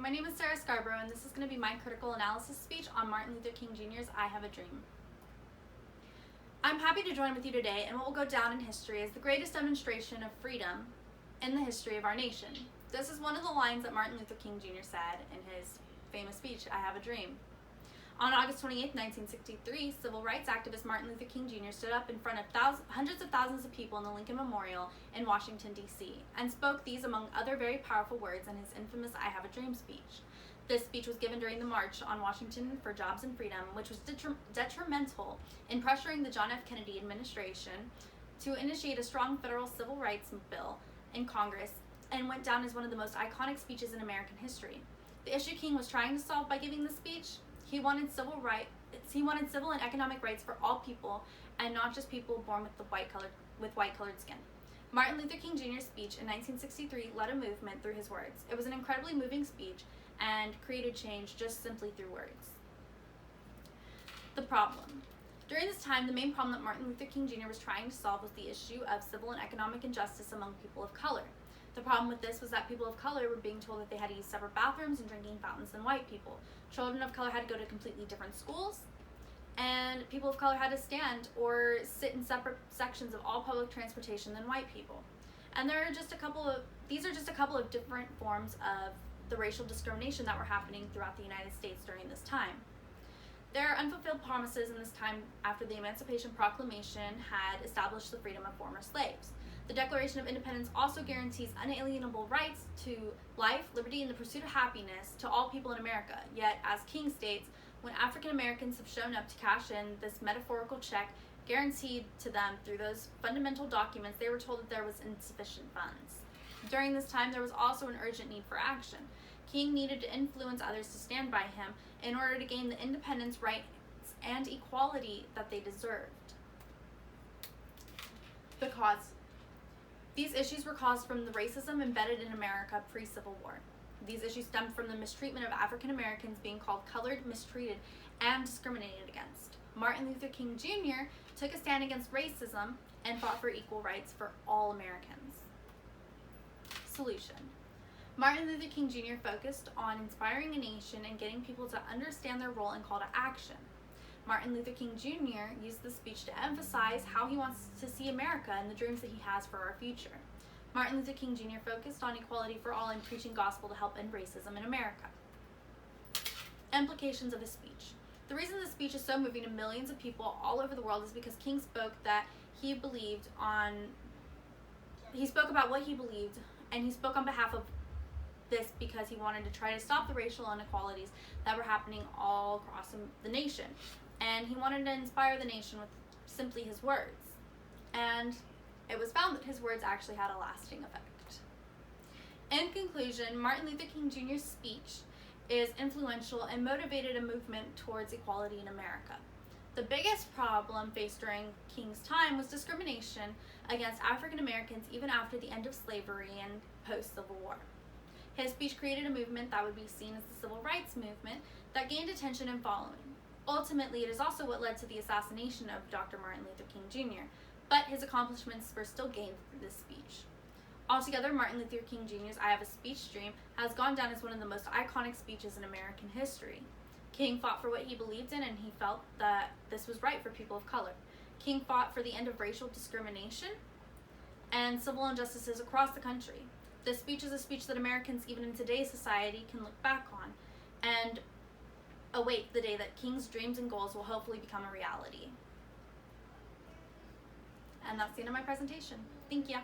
my name is Sarah Scarborough, and this is going to be my critical analysis speech on Martin Luther King Jr.'s I Have a Dream. I'm happy to join with you today in what will go down in history as the greatest demonstration of freedom in the history of our nation. This is one of the lines that Martin Luther King Jr. said in his famous speech, I Have a Dream. On August 28, 1963, civil rights activist Martin Luther King Jr. stood up in front of hundreds of thousands of people in the Lincoln Memorial in Washington, D.C., and spoke these among other very powerful words in his infamous I Have a Dream speech. This speech was given during the March on Washington for Jobs and Freedom, which was detrimental in pressuring the John F. Kennedy administration to initiate a strong federal civil rights bill in Congress, and went down as one of the most iconic speeches in American history. The issue King was trying to solve by giving the speech: he wanted civil and economic rights for all people, and not just people born with white-colored skin. Martin Luther King Jr.'s speech in 1963 led a movement through his words. It was an incredibly moving speech and created change just simply through words. The problem. During this time, the main problem that Martin Luther King Jr. was trying to solve was the issue of civil and economic injustice among people of color. The problem with this was that people of color were being told that they had to use separate bathrooms and drinking fountains than white people. Children of color had to go to completely different schools, and people of color had to stand or sit in separate sections of all public transportation than white people. And these are just a couple of different forms of the racial discrimination that were happening throughout the United States during this time. There are unfulfilled promises in this time after the Emancipation Proclamation had established the freedom of former slaves. The Declaration of Independence also guarantees unalienable rights to life, liberty, and the pursuit of happiness to all people in America. Yet, as King states, when African Americans have shown up to cash in this metaphorical check guaranteed to them through those fundamental documents, they were told that there was insufficient funds. During this time, there was also an urgent need for action. King needed to influence others to stand by him in order to gain the independence, rights, and equality that they deserved. Because these issues were caused from the racism embedded in America pre-Civil War. These issues stemmed from the mistreatment of African Americans being called colored, mistreated, and discriminated against. Martin Luther King Jr. took a stand against racism and fought for equal rights for all Americans. Solution. Martin Luther King Jr. focused on inspiring a nation and getting people to understand their role and call to action. Martin Luther King Jr. used this speech to emphasize how he wants to see America and the dreams that he has for our future. Martin Luther King Jr. focused on equality for all and preaching gospel to help end racism in America. Implications of his speech. The reason this speech is so moving to millions of people all over the world is because King spoke about what he believed, and he spoke on behalf of this because he wanted to try to stop the racial inequalities that were happening all across the nation. And he wanted to inspire the nation with simply his words. And it was found that his words actually had a lasting effect. In conclusion, Martin Luther King Jr.'s speech is influential and motivated a movement towards equality in America. The biggest problem faced during King's time was discrimination against African Americans even after the end of slavery and post-Civil War. His speech created a movement that would be seen as the civil rights movement that gained attention and following. Ultimately, it is also what led to the assassination of Dr. Martin Luther King Jr., but his accomplishments were still gained through this speech. Altogether, Martin Luther King Jr.'s I Have a Speech Dream has gone down as one of the most iconic speeches in American history. King fought for what he believed in, and he felt that this was right for people of color. King fought for the end of racial discrimination and civil injustices across the country. This speech is a speech that Americans, even in today's society, can look back on and await the day that King's dreams and goals will hopefully become a reality. And that's the end of my presentation. Thank you.